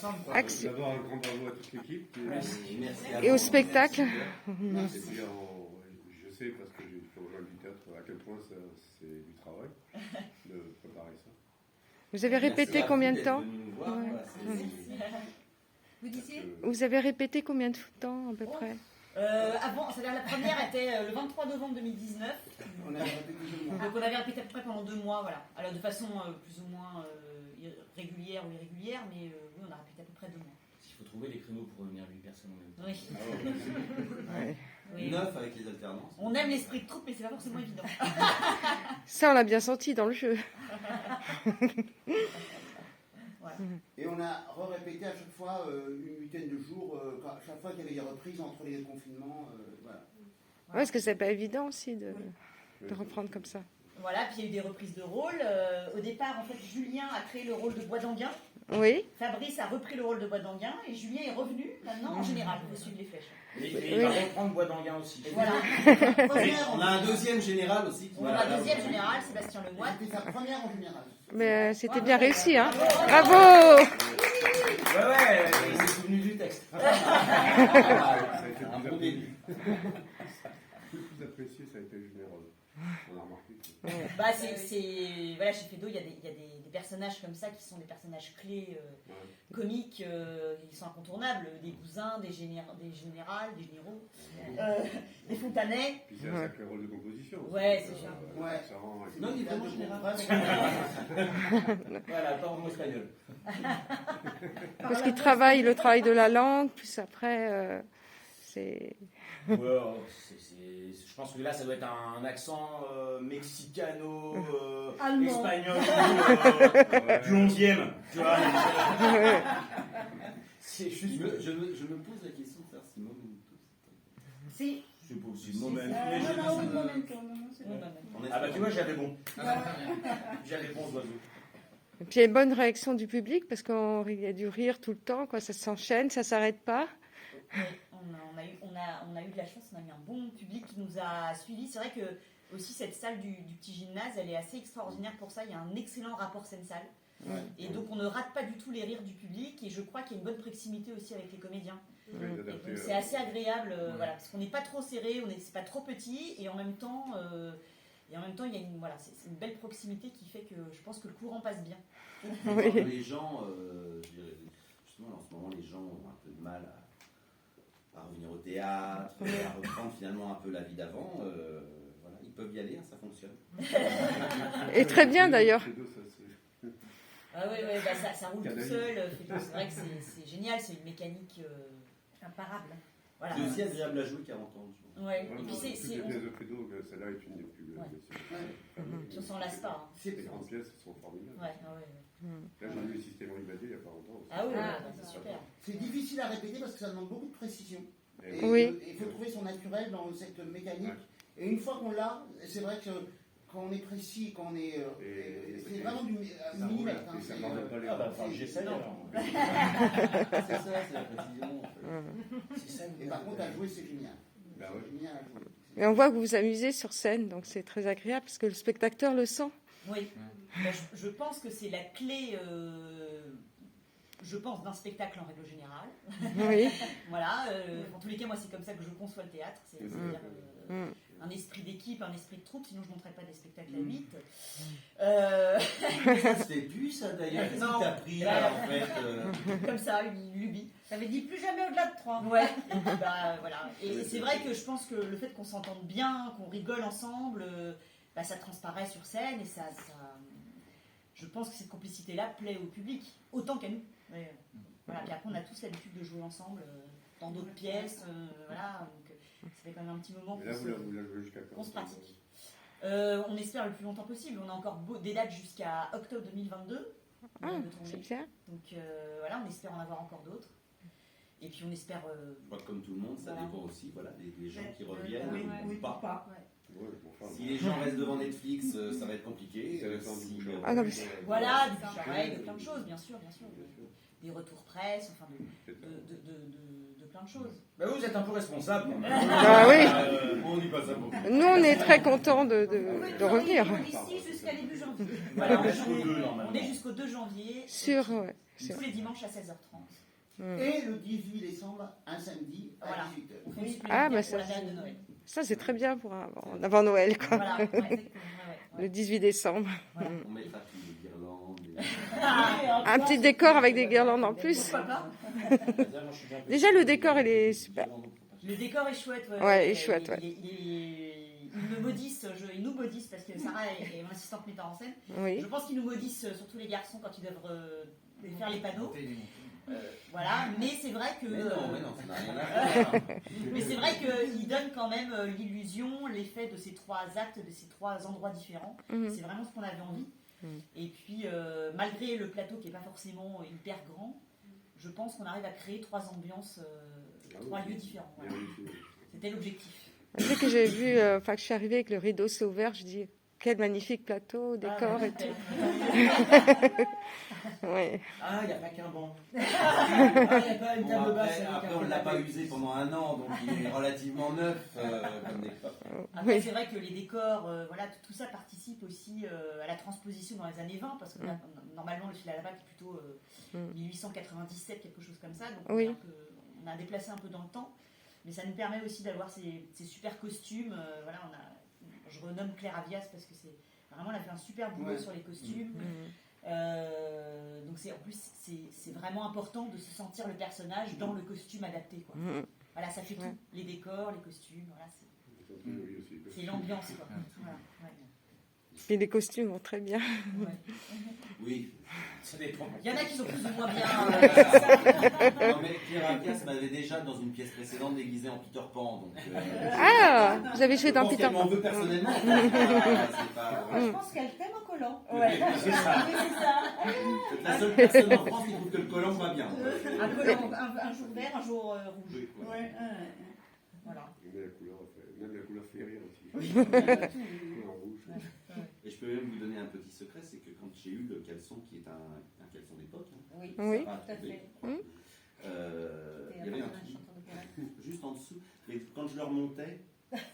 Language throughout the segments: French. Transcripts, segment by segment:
ensemble. Action. D'abord, un grand bravo à toute l'équipe. Merci. Et au spectacle. Et puis, je sais, parce que j'ai fait rejoindre du théâtre, à quel point c'est du travail de préparer ça. Vous avez répété combien de temps? Vous disiez? Vous avez répété combien de temps, à peu près? Avant, c'est-à-dire la première était le 23 novembre 2019. Donc on avait répété à peu près pendant 2 mois, voilà. Alors de façon plus ou moins régulière ou irrégulière, mais oui, on a répété à peu près 2 mois. Il faut trouver les créneaux pour réunir 8 personnes en même temps. Oui. Oui. 9 avec les alternances. On aime l'esprit de troupe, mais c'est pas forcément évident. Ça, on l'a bien senti dans le jeu. Voilà. Et on a répété à chaque fois une huitaine de jours, à chaque fois qu'il y avait des reprises entre les confinements. Voilà. Ouais, parce que c'est pas évident aussi de reprendre comme ça. Voilà, puis il y a eu des reprises de rôle. Au départ, en fait, Julien a créé le rôle de Bois d'Anguin. Oui. Fabrice a repris le rôle de Bois d'Anguin. Et Julien est revenu maintenant en général pour suivre les flèches. Et il va reprendre Bois d'Anguin aussi. Voilà. On a un deuxième général aussi. On a un deuxième général, Sébastien Lemoine. C'était sa première en général. Mais c'était bien réussi, hein. Bravo! Ouais, il s'est souvenu du texte. Ça a été Un plus bon début. Le plus apprécié, ça a été le général. On a remarqué. Bah, voilà, chez Fédo, il y a des personnages comme ça qui sont des personnages clés, comiques, qui sont incontournables. Des cousins, des généraux, des Fontanais. Puis c'est un sacré rôle de composition. Ouais, c'est sûr. Ouais. Ça rend... Non, il est vraiment général. Voilà, pas en espagnol. Parce qu'il travaille le travail de la langue, plus après, c'est... Ouais, je pense que là, ça doit être un accent mexicano, espagnol, du 11e. Tu vois. C'est juste. Je me pose la question de faire si Momentum. Si. C'est possible. Momentum. Ah bah tu vois, j'avais bon. J'avais bon, oiseau. Et puis il y a une bonne réaction du public, parce qu'il y a du rire tout le temps, quoi. Ça s'enchaîne, ça s'arrête pas. On a eu de la chance, on a eu un bon public qui nous a suivis. C'est vrai que aussi cette salle du petit gymnase, elle est assez extraordinaire pour ça. Il y a un excellent rapport scène-salle. Ouais. Et donc on ne rate pas du tout les rires du public. Et je crois qu'il y a une bonne proximité aussi avec les comédiens. Et donc c'est assez agréable, voilà, parce qu'on n'est pas trop serré, c'est pas trop petit, et en même temps, il y a c'est une belle proximité qui fait que je pense que le courant passe bien. Oui. Les gens, justement en ce moment, les gens ont un peu de mal à revenir au théâtre, à reprendre finalement un peu la vie d'avant. Voilà, ils peuvent y aller, ça fonctionne. Et très bien d'ailleurs. Ah oui, ça roule tout seul. C'est vrai que c'est génial, c'est une mécanique imparable. Voilà. C'est aussi agréable à jouer 40 ans. Ouais. Et puis c'est les pièces de Fédo, celle-là est une des plus. On s'en lasse pas. Les grandes pièces sont formidables. Ouais. Là, j'ai vu le système Ribadé il n'y a pas longtemps aussi. Ah oui, c'est super. C'est difficile à répéter parce que ça demande beaucoup de précision. Et oui. Il faut trouver son naturel dans cette mécanique. Ouais. Et une fois qu'on l'a, c'est vrai que quand on est précis, quand on est. C'est vraiment du millimètre. Et ça ne pardonne pas les enfin, j'essaie alors. C'est ça, c'est la précision. C'est ça. Et par contre, à jouer, c'est génial. Bah ouais. C'est génial à jouer. Et on voit que vous vous amusez sur scène, donc c'est très agréable parce que le spectateur le sent. Oui. Je pense que c'est la clé. Je pense d'un spectacle en règle générale. Oui. Voilà. En tous les cas, moi, c'est comme ça que je conçois le théâtre. C'est-à-dire un esprit d'équipe, un esprit de troupe. Sinon, je ne montrerais pas des spectacles à 8. Ça se fait plus, ça d'ailleurs. Qu'est-ce qui t'a pris là, en fait Comme ça, une lubie. Ça veut dire plus jamais au-delà de 3. Ouais. Voilà. Et c'est vrai que je pense que le fait qu'on s'entende bien, qu'on rigole ensemble, ça transparaît sur scène et ça. Je pense que cette complicité-là plaît au public autant qu'à nous. Ouais. Voilà. Puis après, on a tous l'habitude de jouer ensemble dans d'autres pièces. Voilà. Donc, ça fait quand même un petit moment qu'on se pratique. On espère le plus longtemps possible. On a encore des dates jusqu'à octobre 2022. C'est bien. Donc voilà, on espère en avoir encore d'autres. Et puis on espère. Je crois que comme tout le monde, ça dépend aussi des gens qui reviennent ou pas. Ouais, si les gens restent devant Netflix, ça va être compliqué. Voilà, du bouche à oreille, de plein de choses, bien sûr. Des retours presse, enfin de plein de choses. Bah vous êtes un peu responsable. Ah oui. On dit pas ça pour nous, on est très contents de revenir. Ici jusqu'à début janvier. Voilà, Jusqu'au 2, normalement. on est jusqu'au 2 janvier. Sur, et ouais, puis, sur. tous les dimanches à 16h30. Et le 18 décembre, un samedi, à Voilà. 18h. On fait une Ah, supplémentaire bah, pour ça, la période de Noël. Ça, c'est très bien pour avant Noël, quoi. Voilà, ouais, exactement. Le 18 décembre. On mettra toutes les guirlandes. Un petit décor avec des guirlandes en plus. Pourquoi pas? Déjà, le décor, il est super. Le décor est chouette. Ouais, il est chouette, ouais. Ils me maudissent, ils nous maudissent parce que Sarah est mon assistante metteur en scène. Oui. Je pense qu'ils nous maudissent, surtout les garçons, quand ils doivent faire les panneaux. Voilà, mais c'est vrai que. Mais non, ça n'a rien à faire. Mais c'est vrai qu'ils donnent quand même l'illusion, l'effet de ces 3 actes, de ces 3 endroits différents. C'est vraiment ce qu'on avait envie. Et puis, malgré le plateau qui n'est pas forcément hyper grand, je pense qu'on arrive à créer 3 ambiances, 3 lieux différents. Voilà. C'était l'objectif. Dès que j'ai vu, que je suis arrivée avec le rideau s'est ouvert, je dis quel magnifique plateau, décor et tout. Ouais. Ah, il n'y a pas qu'un banc. Ah, il n'y a pas une Bon, table basse. après, on ne l'a pas usé pendant un an, donc il est relativement neuf comme décor. Après, c'est vrai que les décors, voilà, tout ça participe aussi à la transposition dans les années 20, parce que normalement, le fil à la batte est plutôt 1897, quelque chose comme ça. Donc, Oui. on a déplacé un peu dans le temps. Mais ça nous permet aussi d'avoir ces super costumes. Voilà, je renomme Claire Avias parce que vraiment, elle a fait un super boulot sur les costumes. Donc en plus, c'est vraiment important de se sentir le personnage dans le costume adapté, quoi. Voilà, ça fait tout. Les décors, les costumes, voilà, c'est l'ambiance, quoi. Voilà, ouais. Et les costumes vont très bien. Ouais. Oui. Ça dépend. Il y en a qui sont plus ou moins bien. Non, mais Claire Avias m'avait déjà, dans une pièce précédente, déguisé en Peter Pan. Donc, Ah, vous avez joué dans je pense Peter qu'elle m'en Pan. veut personnellement. C'est pas- Je pense qu'elle t'aime en collant. Ouais, C'est ça. oui, c'est ça. C'est la seule personne en France qui trouve que le collant va bien. Un collant, un jour vert, un jour rouge. Oui, voilà. Ouais, voilà. Même la couleur fait rire aussi. Oui. Couleur rouge. Et je peux même vous donner un petit secret, c'est que quand j'ai eu le caleçon, qui est un caleçon d'époque, Oui, Oui. ça va, tout à fait. il y avait un truc juste en dessous, et quand je le remontais,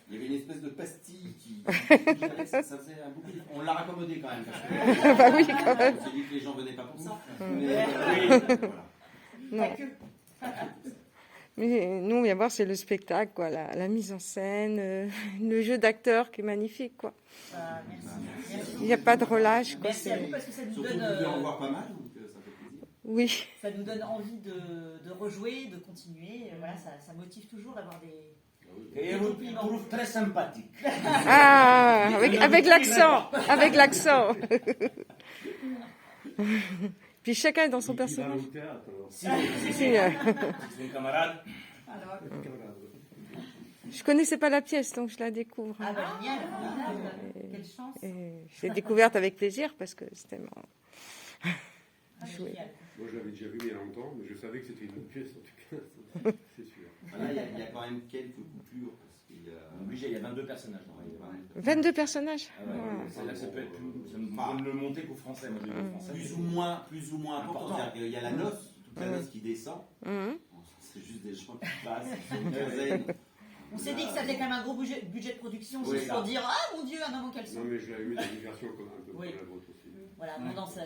il y avait une espèce de pastille qui ça faisait un bouquet. On l'a raccommodé quand même. Parce que, Bah oui, quand même. on s'est dit que les gens venaient pas pour ça. Mm. Mais, voilà. Non. Mais nous, on vient voir, c'est le spectacle, quoi, la mise en scène, le jeu d'acteur qui est magnifique, quoi. Merci. Merci. Il n'y a pas de relâche, quoi. Merci à vous parce que ça nous Surtout donne. que vous devez en voir pas mal, donc ça fait plaisir. Oui. Ça nous donne envie de rejouer, de continuer. Voilà, ça motive toujours d'avoir des. Et vous trouve très sympathique. Ah, avec l'accent, avec l'accent. Puis chacun est dans son Il va personnage. au théâtre, alors. Si, Si, c'est un camarade. Alors, je connaissais pas la pièce, donc je la découvre. ah bah génial. Quelle chance. Et je l'ai découverte avec plaisir parce que c'était marrant. Ah, Jouer. génial. Moi, je l'avais déjà vu il y a longtemps, mais je savais que c'était une autre pièce, en tout cas. C'est sûr. Voilà, il y a quand même quelques coupures. Parce qu'il y a... Obligé, il y a 22 personnages. Non, il y a 22 personnages. Ah ouais, Ouais. c'est-à-dire que ça peut être plus. Ça me donne le monter qu'au français. Moi, je l'ai vu au français. Plus ou moins important. C'est-à-dire qu'il y a la noce, toute la noce qui descend. Mhm. Bon, c'est juste des gens qui passent, ils sont une quinzaine. On s'est dit que ça faisait quand même un gros budget de production, Oui, juste pour dire ah mon dieu, un homme en caleçon. Non, mais je l'avais vu dans une version comme un peu Oui. comme la vôtre aussi. Voilà, non, ça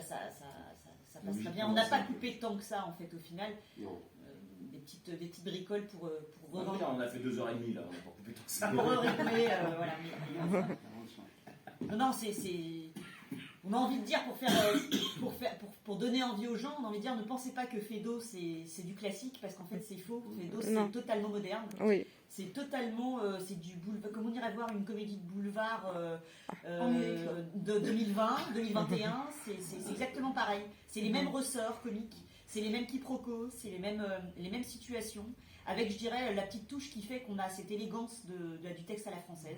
passe très bien. On n'a pas coupé tant que ça en fait au final. Non. Des petites bricoles pour On a fait 2h30 là, on a pas coupé tout ça. pour réguler, voilà. Non, c'est. On a envie de dire pour donner envie aux gens, on a envie de dire ne pensez pas que Feydeau c'est du classique parce qu'en fait c'est faux. Feydeau Non. c'est totalement moderne. Oui. C'est totalement c'est du boulevard. Comme on irait voir une comédie de boulevard de 2020, 2021, c'est exactement pareil. C'est les mêmes ressorts comiques, c'est les mêmes quiproquos, c'est les mêmes situations. Avec, je dirais, la petite touche qui fait qu'on a cette élégance du texte à la française,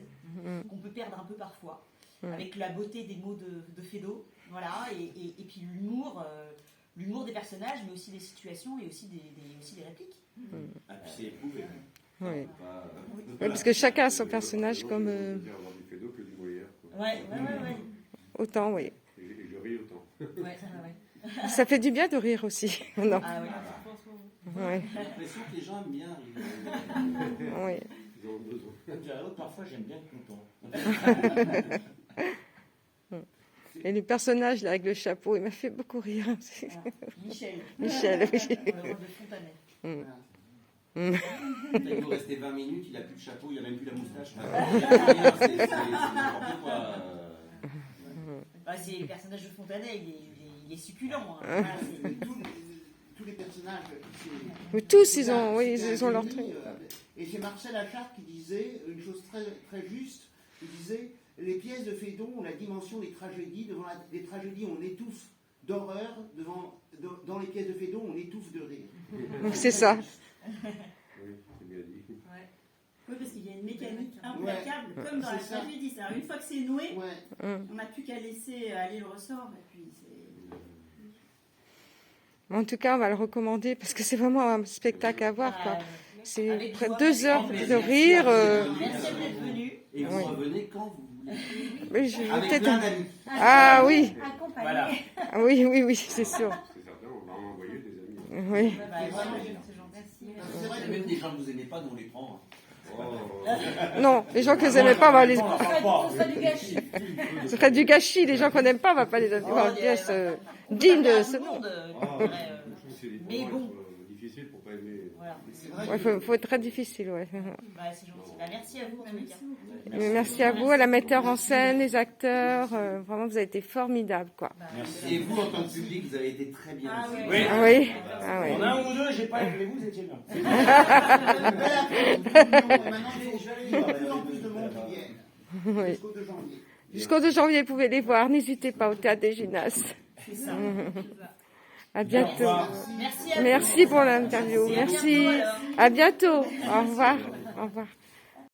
qu'on peut perdre un peu parfois, avec la beauté des mots de Feydeau, voilà, et puis l'humour des personnages, mais aussi des situations et aussi des répliques. Ah, puis c'est éprouvé. Oui. Pas, Oui, parce que chacun a son personnage comme Je préfère avoir du Feydeau que du Molière. Quoi. Ouais. autant, oui. Et je ris autant. Ouais. Ça fait du bien de rire aussi. Non. Ah oui. Ouais. j'ai l'impression que les gens aiment bien rigoler. Oui. Ils ont besoin. Parfois, j'aime bien être content. Et le personnage là, avec le chapeau, il m'a fait beaucoup rire. Voilà. Michel. Michel, oui. Dans le rôle de Fontanet. Voilà. Il doit rester 20 minutes, il a plus le chapeau, il a même plus la moustache. C'est n'importe quoi. Bah, c'est le personnage de Fontanet, il est succulent. Hein. Voilà, c'est- Tous les personnages. Mais tous, ils ont, C'était oui, ils ont un leur génie, truc. Et c'est Marcel Achard qui disait une chose très, très juste. Il disait les pièces de Phédon ont la dimension des tragédies. Devant les tragédies, on étouffe d'horreur. Dans les pièces de Phédon, on étouffe de rire. C'est ça. Oui, c'est bien dit. Oui, parce qu'il y a une mécanique implacable, comme dans la c'est ça. tragédie. C'est-à-dire, une fois que c'est noué, Ouais. on n'a plus qu'à laisser aller le ressort. Et puis, c'est... En tout cas, on va le recommander parce que c'est vraiment un spectacle à voir, quoi. C'est Avec près de joie, 2 heures avec de plaisir. rire. Merci d'être venu. Et vous Oui. revenez quand vous voulez. Mais je vais Avec peut-être. plein d'amis. Ah oui, Accompagné. Voilà. ah oui, oui, oui, c'est sûr. C'est certain, on va en envoyer des amis. Oui. Bah, vraiment, c'est gentil. C'est vrai Il y a que même des gens que vous n'aimez pas, nous on les prend. Non, les gens que vous n'aimez pas, on va les. Ce serait du gâchis. Ce serait du gâchis. Les gens qu'on n'aime pas, on va pas les avoir une pièce digne de ce nom. Mais bon. Difficile pour pas aimer. Voilà. c'est vrai Ouais, que faut être très difficile, ouais. Bah, c'est gentil. Bah, merci à vous, en tous les cas. Merci à vous, à la metteur en scène, les acteurs. Vraiment, vous avez été formidables, quoi. Bah, Et vous, en tant que public, vous avez été très bien. Ah aussi. oui. Oui. Ah oui, ah oui. En un ou deux, j'ai pas aimé, vous étiez bien. et maintenant, il y a de plus en plus de monde qui viennent. Oui. Jusqu'au 2 janvier. Jusqu'au 2 janvier, vous pouvez les voir. N'hésitez pas au Théâtre des Gymnastes. c'est ça. À bientôt. Merci à vous. Merci pour l'interview. Et à Merci. bientôt, alors. À bientôt. Au revoir. Au revoir.